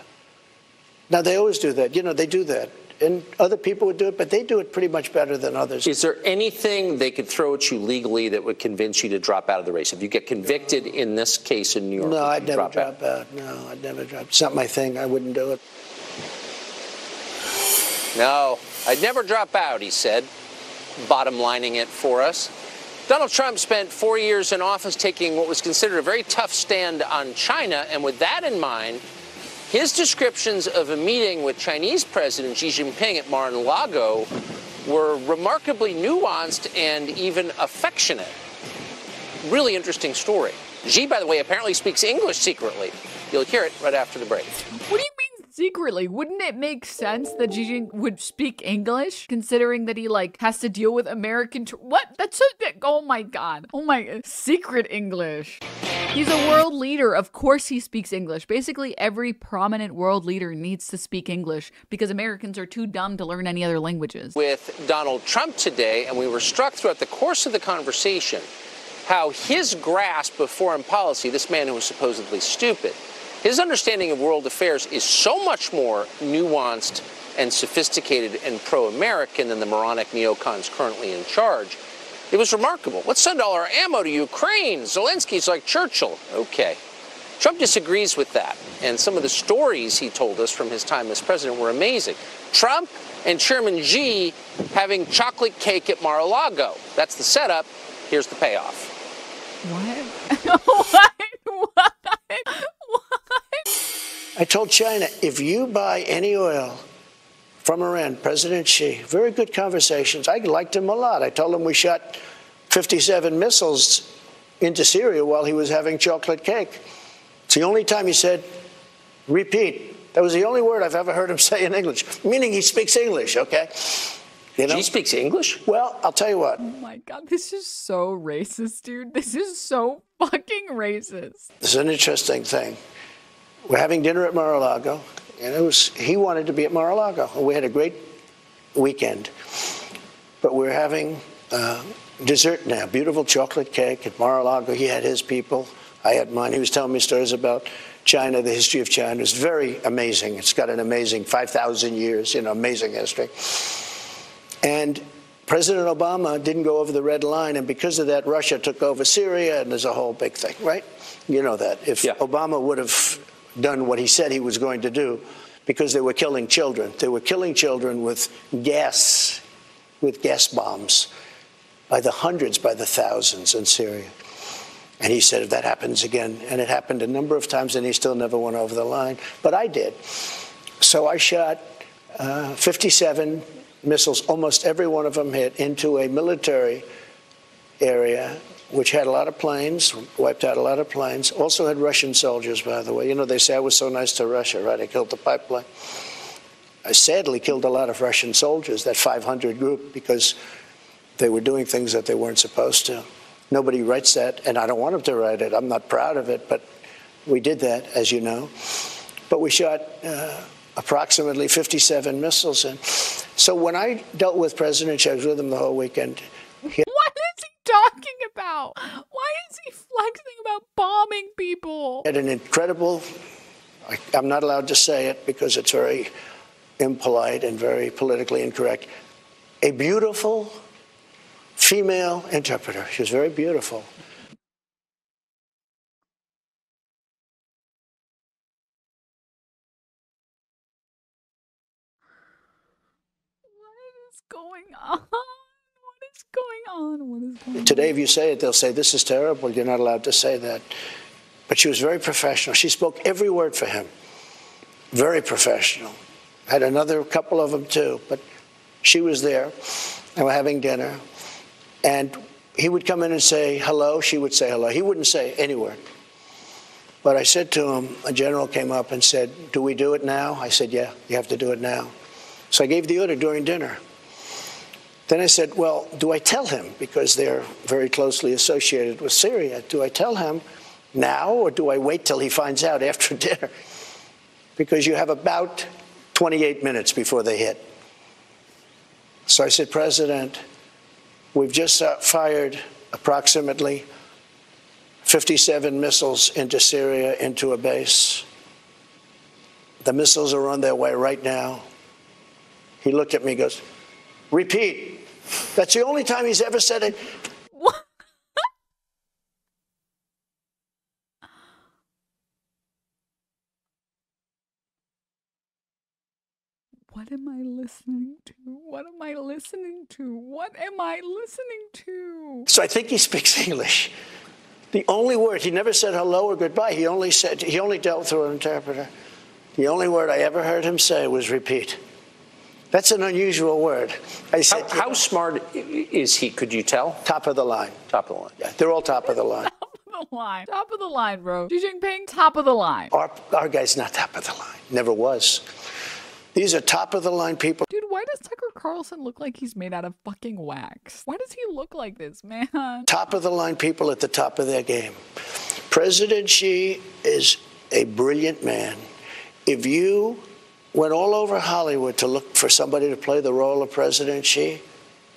Now, they always do that. They do that. And other people would do it, but they do it pretty much better than others. Is there anything they could throw at you legally that would convince you to drop out of the race? If you get convicted in this case in New York, no, I'd never drop out. No, I'd never drop. It's not my thing. I wouldn't do it. No, I'd never drop out, he said, bottom lining it for us. Donald Trump spent 4 years in office taking what was considered a very tough stand on China, and with that in mind, his descriptions of a meeting with Chinese President Xi Jinping at Mar-a-Lago were remarkably nuanced and even affectionate. Really interesting story. Xi, by the way, apparently speaks English secretly. You'll hear it right after the break. What do you mean secretly? Wouldn't it make sense that Xi Jinping would speak English, considering that he has to deal with American? What? That's so. Oh my God. Oh my. Secret English. He's a world leader. Of course he speaks English. Basically, every prominent world leader needs to speak English because Americans are too dumb to learn any other languages. With Donald Trump today, and we were struck throughout the course of the conversation how his grasp of foreign policy, this man who was supposedly stupid, his understanding of world affairs is so much more nuanced and sophisticated and pro-American than the moronic neocons currently in charge. It was remarkable. Let's send all our ammo to Ukraine. Zelensky's like Churchill. Okay. Trump disagrees with that. And some of the stories he told us from his time as president were amazing. Trump and Chairman Xi having chocolate cake at Mar-a-Lago. That's the setup. Here's the payoff. What? What? I told China, if you buy any oil from Iran, President Xi, very good conversations. I liked him a lot. I told him we shot 57 missiles into Syria while he was having chocolate cake. It's the only time he said, repeat. That was the only word I've ever heard him say in English, meaning he speaks English, okay? You know? She speaks English? Well, I'll tell you what. Oh my God, this is so racist, dude. This is so fucking racist. This is an interesting thing. We're having dinner at Mar-a-Lago, and he wanted to be at Mar-a-Lago. We had a great weekend, but we're having dessert now. Beautiful chocolate cake at Mar-a-Lago. He had his people. I had mine. He was telling me stories about China, the history of China. It's very amazing. It's got an amazing 5,000 years, amazing history. And President Obama didn't go over the red line, and because of that, Russia took over Syria, and there's a whole big thing, right? You know that. If Obama would have done what he said he was going to do, because they were killing children. They were killing children with gas bombs, by the hundreds, by the thousands in Syria. And he said, if that happens again, and it happened a number of times, and he still never went over the line. But I did. So I shot 57 missiles, almost every one of them hit, into a military area, which had a lot of planes, wiped out a lot of planes. Also had Russian soldiers, by the way. They say I was so nice to Russia, right? I killed the pipeline. I sadly killed a lot of Russian soldiers, that 500 group, because they were doing things that they weren't supposed to. Nobody writes that, and I don't want them to write it. I'm not proud of it, but we did that, as you know. But we shot approximately 57 missiles. And so when I dealt with President Xi, I was with him the whole weekend. What is he talking about? Why is he flexing about bombing people? He had an incredible, I'm not allowed to say it because it's very impolite and very politically incorrect, a beautiful female interpreter. She was very beautiful. What is going on? What is going on? What is going on? Today, if you say it, they'll say, this is terrible. You're not allowed to say that. But she was very professional. She spoke every word for him. Very professional. Had another couple of them, too. But she was there, and we're having dinner. And he would come in and say hello. She would say hello. He wouldn't say any word. But I said to him, a general came up and said, do we do it now? I said, yeah, you have to do it now. So I gave the order during dinner. Then I said, well, do I tell him? Because they're very closely associated with Syria. Do I tell him now, or do I wait till he finds out after dinner? Because you have about 28 minutes before they hit. So I said, President, we've just fired approximately 57 missiles into Syria, into a base. The missiles are on their way right now. He looked at me and goes, repeat. That's the only time he's ever said it. What? What am I listening to? What am I listening to? What am I listening to? So I think he speaks English. The only word, he never said hello or goodbye. He only dealt through an interpreter. The only word I ever heard him say was repeat. That's an unusual word. I said, how smart is he? Could you tell? Top of the line. Top of the line. Yeah, they're all top of the line. Top of the line. Top of the line, bro. Xi Jinping, top of the line. Our guy's not top of the line. Never was. These are top of the line people. Dude, why does Tucker Carlson look like he's made out of fucking wax? Why does he look like this, man? Top of the line people at the top of their game. President Xi is a brilliant man. If you went all over Hollywood to look for somebody to play the role of President Xi,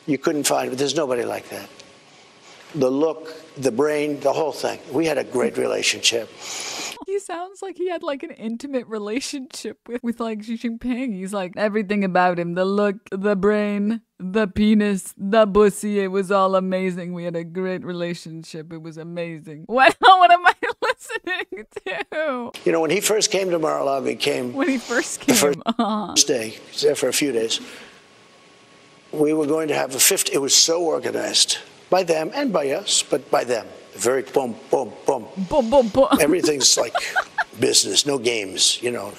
you couldn't find it. There's nobody like that. The look, the brain, the whole thing. We had a great relationship. He sounds like he had like an intimate relationship with like Xi Jinping. He's like everything about him. The look, the brain, the penis, the pussy. It was all amazing. We had a great relationship. It was amazing. What am I listening to? You know, when he first came to Mar-a-Lago, he came. When he first came. First day. He was there for a few days. We were going to have a 50. It was so organized by them and by us, but by them. Very boom, boom, boom. Boom, boom, boom. Everything's like business, no games, you know.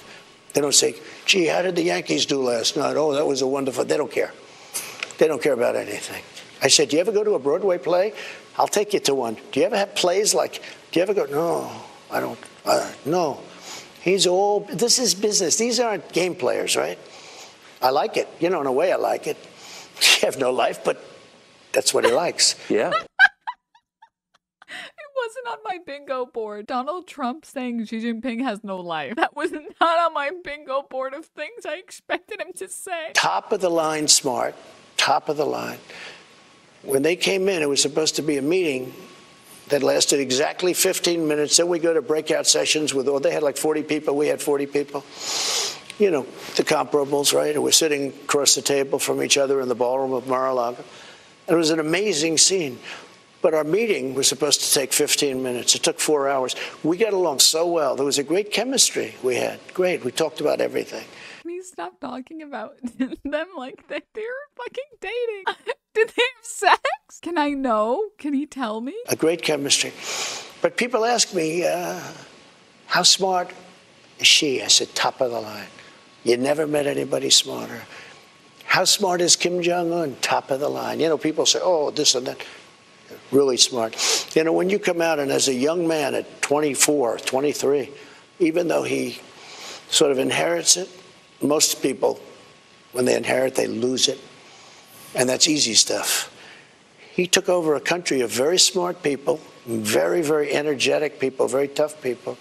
They don't say, gee, how did the Yankees do last night? Oh, that was a wonderful. They don't care. They don't care about anything. I said, do you ever go to a Broadway play? I'll take you to one. Do you ever have plays like, do you ever go? No, I don't. No. This is business. These aren't game players, right? I like it. You know, in a way I like it. You have no life, but that's what he likes. Yeah. It wasn't on my bingo board. Donald Trump saying Xi Jinping has no life. That was not on my bingo board of things I expected him to say. Top of the line smart, top of the line. When they came in, it was supposed to be a meeting that lasted exactly 15 minutes. Then we go to breakout sessions with, they had like 40 people. We had 40 people. You know, the comparables, right? And we're sitting across the table from each other in the ballroom of Mar-a-Lago. And it was an amazing scene. But our meeting was supposed to take 15 minutes. It took 4 hours. We got along so well. There was a great chemistry we had. Great. We talked about everything. Can you stop talking about them like they're fucking dating? Did they have sex? Can I know? Can he tell me? A great chemistry. But people ask me, how smart is she? I said, top of the line. You never met anybody smarter. How smart is Kim Jong-un? Top of the line. You know, people say, oh, this and that. Really smart. You know, when you come out and as a young man at 24, 23, even though he sort of inherits it, most people, when they inherit, they lose it. And that's easy stuff. He took over a country of very smart people, very, very energetic people, very tough people,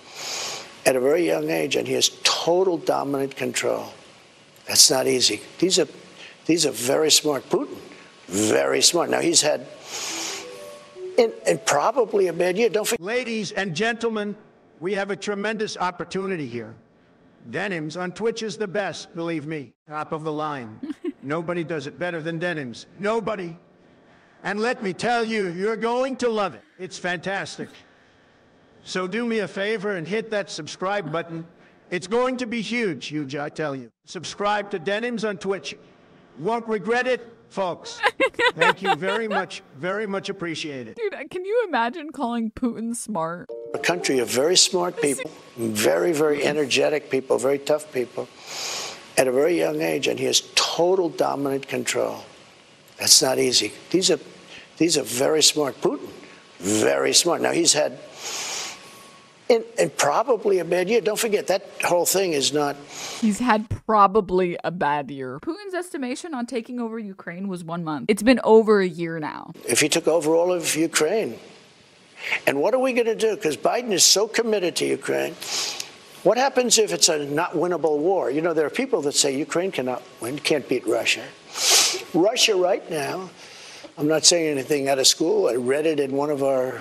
at a very young age, and he has total dominant control. That's not easy. These are very smart. Putin, very smart. Now, he's had, and probably a bad year. Don't forget. Ladies and gentlemen, we have a tremendous opportunity here. Denims on Twitch is the best, believe me. Top of the line. Nobody does it better than Denims. Nobody. And let me tell you, you're going to love it. It's fantastic. So do me a favor and hit that subscribe button. It's going to be huge, I tell you. Subscribe to Denims on Twitch. Won't regret it, folks. Thank you very much appreciated. Dude, can you imagine calling Putin smart? A country of very smart people, very, very energetic people, very tough people, at a very young age, and he has total dominant control. That's not easy. These are very smart. Putin, very smart. Now, he's had, and probably a bad year. Don't forget, that whole thing is not... He's had probably a bad year. Putin's estimation on taking over Ukraine was 1 month. It's been over a year now. If he took over all of Ukraine, and what are we going to do? Because Biden is so committed to Ukraine. What happens if it's a not winnable war? You know, there are people that say Ukraine cannot win, can't beat Russia. Russia right now, I'm not saying anything out of school. I read it in one of our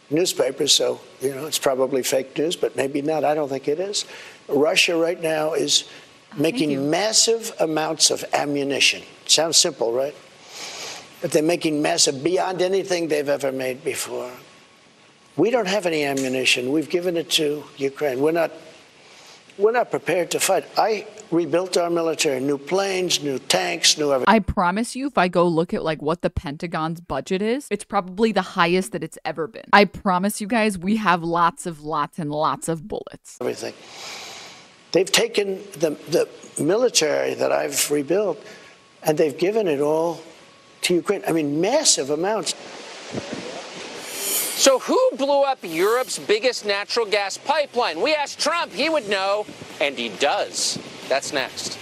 newspapers, so, you know, it's probably fake news, but maybe not. I don't think it is. Russia right now is making massive amounts of ammunition. Sounds simple, right? But they're making massive, beyond anything they've ever made before. We don't have any ammunition. We've given it to Ukraine. We're not prepared to fight. I rebuilt our military, new planes, new tanks, new everything. I promise you, if I go look at like what the Pentagon's budget is, it's probably the highest that it's ever been. I promise you guys, we have lots and lots of bullets. Everything. They've taken the military that I've rebuilt, and they've given it all to Ukraine. I mean, massive amounts. So who blew up Europe's biggest natural gas pipeline? We asked Trump. He would know, and he does. That's next.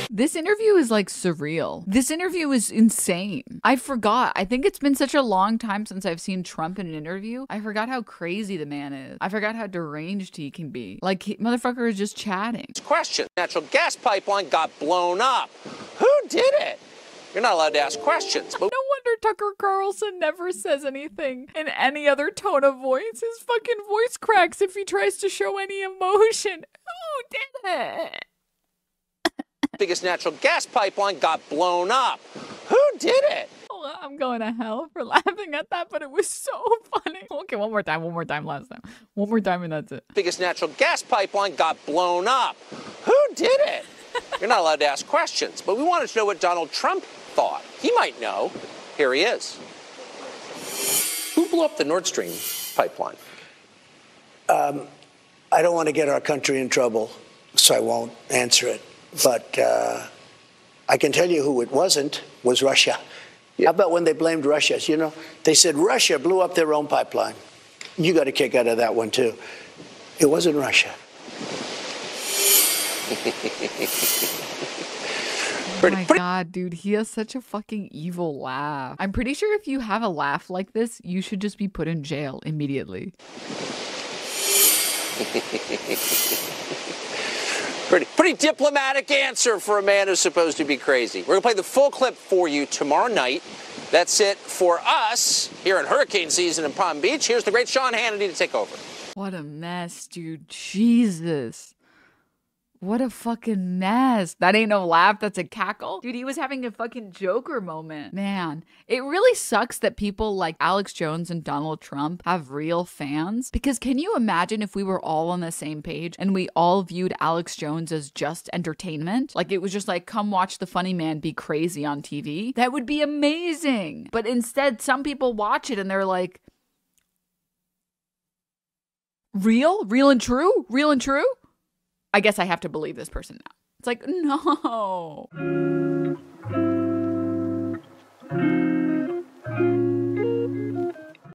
This interview is like surreal. This interview is insane. I forgot. I think it's been such a long time since I've seen Trump in an interview. I forgot how crazy the man is. I forgot how deranged he can be. Like, motherfucker is just chatting. Question. Natural gas pipeline got blown up. Who did it? You're not allowed to ask questions. But no wonder Tucker Carlson never says anything in any other tone of voice. His fucking voice cracks if he tries to show any emotion. Who did it? biggest natural gas pipeline got blown up. Who did it? Oh, I'm going to hell for laughing at that, but it was so funny. Okay, one more time, last time. One more time and that's it. Biggest natural gas pipeline got blown up. Who did it? You're not allowed to ask questions, but we wanted to know what Donald Trump thought. He might know. Here he is. Who blew up the Nord Stream pipeline? I don't want to get our country in trouble, so I won't answer it. But I can tell you who it wasn't, was Russia. How about when they blamed Russia? You know, they said Russia blew up their own pipeline. You got a kick out of that one, too. It wasn't Russia. my God, dude, he has such a fucking evil laugh. I'm pretty sure if you have a laugh like this, you should just be put in jail immediately. Pretty diplomatic answer for a man who's supposed to be crazy. We're going to play the full clip for you tomorrow night. That's it for us here in hurricane season in Palm Beach. Here's the great Sean Hannity to take over. What a mess, dude. Jesus. What a fucking mess. That ain't no laugh, that's a cackle. Dude, he was having a fucking Joker moment. Man, it really sucks that people like Alex Jones and Donald Trump have real fans. Because can you imagine if we were all on the same page and we all viewed Alex Jones as just entertainment? Like it was just like, come watch the funny man be crazy on TV. That would be amazing. But instead, some people watch it and they're like, real? Real and true? Real and true? I guess I have to believe this person now. It's like, no.